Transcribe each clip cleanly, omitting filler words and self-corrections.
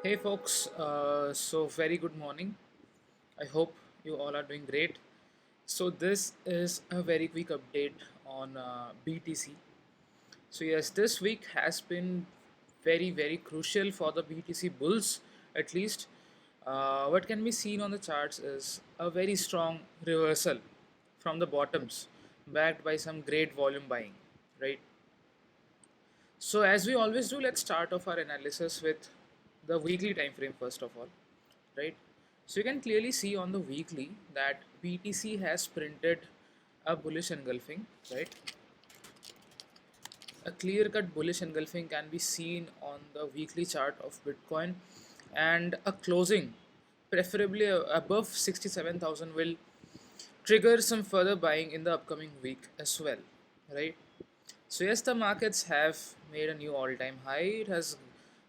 Hey folks, so very good morning. I hope you all are doing great. So this is a very quick update on BTC. So yes, this week has been very crucial for the BTC bulls at least. What can be seen on the charts is a very strong reversal from the bottoms, backed by some great volume buying, right? So as we always do, let's start off our analysis with the weekly time frame first of all, right? So you can clearly see on the weekly that BTC has printed a bullish engulfing, right? A clear-cut bullish engulfing can be seen on the weekly chart of Bitcoin, and a closing, preferably above 67,000, will trigger some further buying in the upcoming week as well, right? So yes, the markets have made a new all-time high. It has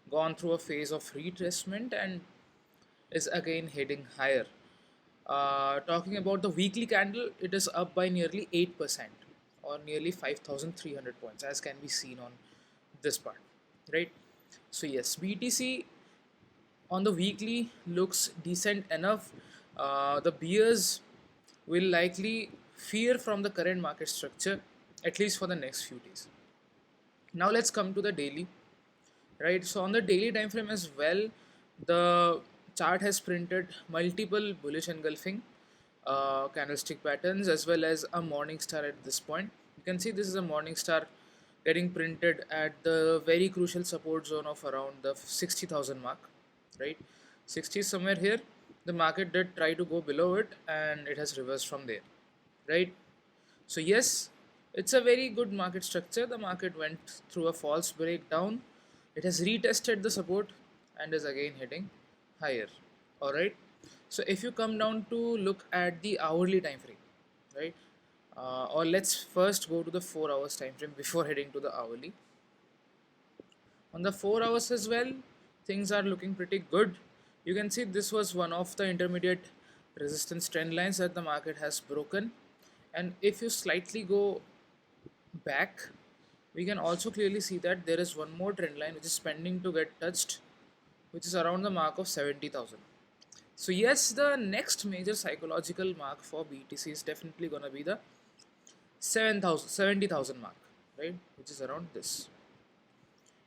gone through a phase of retracement and is again heading higher. Talking about the weekly candle, it is up by nearly 8% or nearly 5,300 points, as can be seen on this part, right? So yes, BTC on the weekly looks decent enough. The bears will likely fear from the current market structure, at least for the next few days. Now let's come to the daily, right? So on the daily time frame as well, the chart has printed multiple bullish engulfing candlestick patterns as well as a morning star at this point. You can see this is a morning star getting printed at the very crucial support zone of around the 60,000 mark, right? 60 is somewhere here. The market did try to go below it and it has reversed from there, right? So yes, it's a very good market structure. The market went through a false breakdown. It has retested the support and is again hitting higher. All right. So if you come down to look at the hourly time frame, right? Or let's first go to the 4 hours time frame before heading to the hourly. On the 4 hours as well, things are looking pretty good. You can see this was one of the intermediate resistance trend lines that the market has broken. And if you slightly go back, we can also clearly see that there is one more trend line which is pending to get touched, which is around the mark of 70,000. So yes, the next major psychological mark for BTC is definitely going to be the 7,000 70,000 mark, right? Which is around this.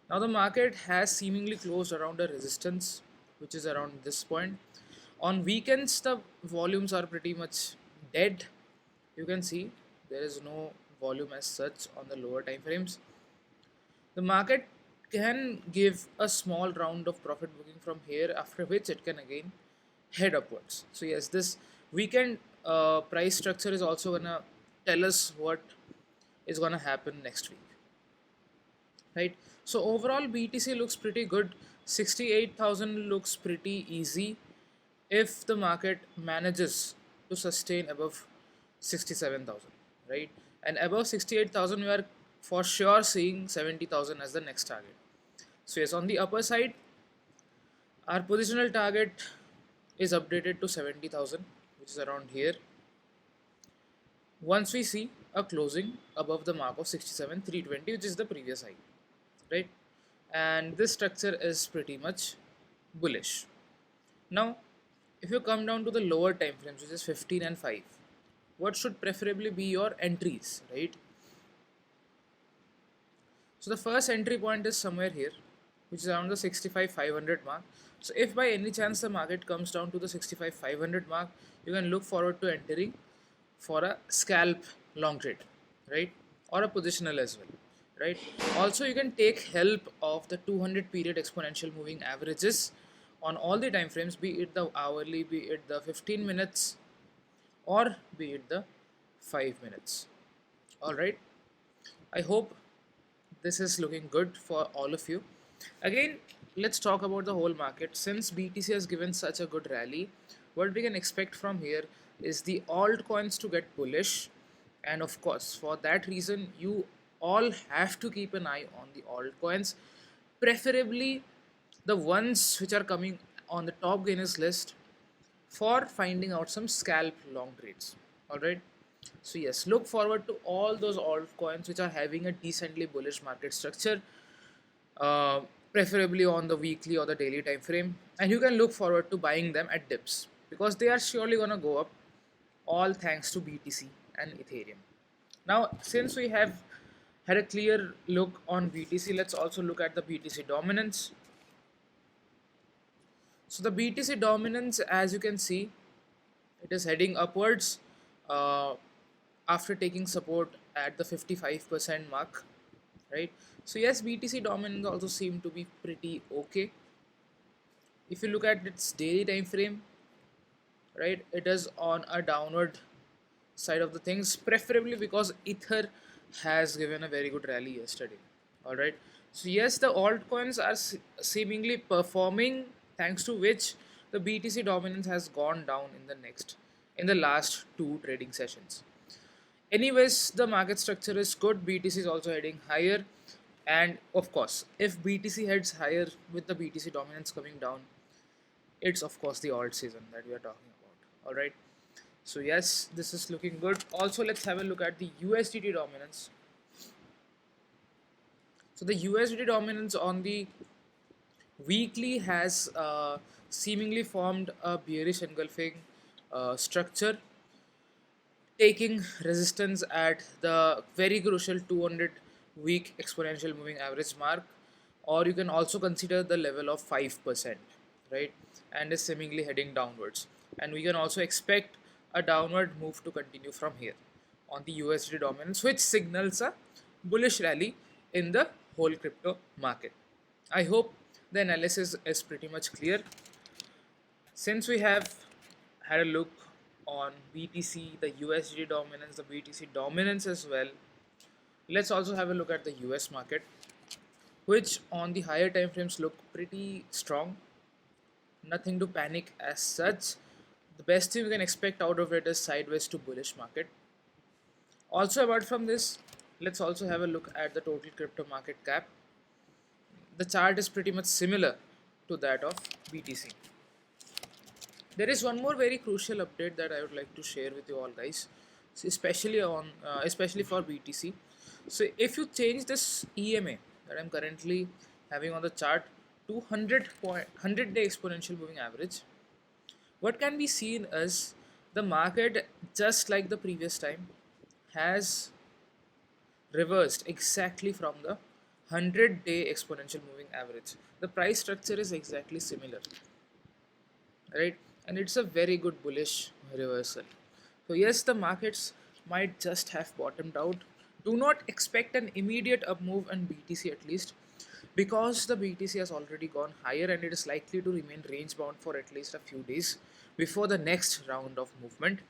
Now the market has seemingly closed around a resistance which is around this point. On weekends the volumes are pretty much dead. You can see there is no volume as such on the lower time frames. The market can give a small round of profit booking from here, after which it can again head upwards. So yes, this weekend price structure is also gonna tell us what is gonna happen next week, right? So overall BTC looks pretty good. 68,000 looks pretty easy if the market manages to sustain above 67,000, right? And above 68,000 we are for sure seeing 70,000 as the next target. So yes, on the upper side, our positional target is updated to 70,000, which is around here. Once we see a closing above the mark of 67,320, which is the previous high, right? And this structure is pretty much bullish. Now, if you come down to the lower time frames, which is 15 and 5, what should preferably be your entries, right? So the first entry point is somewhere here, which is around the 65,500 mark. So if by any chance the market comes down to the 65,500 mark, you can look forward to entering for a scalp long trade, right? Or a positional as well, right? Also, you can take help of the 200 period exponential moving averages on all the time frames, be it the hourly, be it the 15 minutes, or be it the 5 minutes. All right. I hope this is looking good for all of you. Again, let's talk about the whole market. Since BTC has given such a good rally, what we can expect from here is the altcoins to get bullish. And of course, for that reason, you all have to keep an eye on the altcoins, preferably the ones which are coming on the top gainers list for finding out some scalp long trades. All right. So yes, look forward to all those altcoins which are having a decently bullish market structure. preferably on the weekly or the daily time frame, and you can look forward to buying them at dips because they are surely going to go up, all thanks to BTC and Ethereum. Now, since we have had a clear look on BTC, let's also look at the BTC dominance. So the BTC dominance, as you can see, it is heading upwards uh, after taking support at the 55% mark, right? So yes, BTC dominance also seem to be pretty okay. If you look at its daily time frame, right, it is on a downward side of the things, preferably because Ether has given a very good rally yesterday. All right. So yes, the altcoins are seemingly performing, thanks to which the BTC dominance has gone down in the last two trading sessions. Anyways, the market structure is good. BTC is also heading higher, and of course, if BTC heads higher with the BTC dominance coming down, it's of course the alt season that we are talking about. All right. So yes, this is looking good. Also, let's have a look at the USDT dominance. So the USDT dominance on the weekly has seemingly formed a bearish engulfing structure, taking resistance at the very crucial 200 week exponential moving average mark, or you can also consider the level of 5%, right, and is seemingly heading downwards, and we can also expect a downward move to continue from here on the USD dominance, which signals a bullish rally in the whole crypto market. I hope the analysis is pretty much clear. Since we have had a look on BTC, the USD dominance, the BTC dominance as well, let's also have a look at the US market, which on the higher time frames look pretty strong. Nothing to panic as such. The best thing we can expect out of it is sideways to bullish market. Also, apart from this, let's also have a look at the total crypto market cap. The chart is pretty much similar to that of BTC. There is one more very crucial update that I would like to share with you all, guys. So especially for BTC. So if you change this EMA that I'm currently having on the chart to 100-day exponential moving average, what can be seen is the market, just like the previous time, has reversed exactly from the 100-day exponential moving average. The price structure is exactly similar, right, and it's a very good bullish reversal. So yes, the markets might just have bottomed out. Do not expect an immediate up move in BTC, at least because the BTC has already gone higher and it is likely to remain range bound for at least a few days before the next round of movement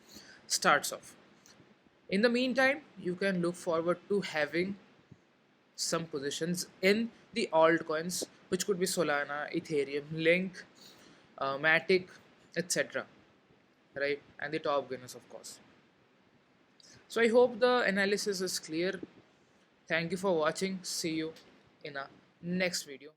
starts off. In the meantime, you can look forward to having some positions in the altcoins, which could be Solana, Ethereum, Link, Matic, etc. Right, and the top gainers, of course. So I hope the analysis is clear. Thank you for watching. See you in a next video.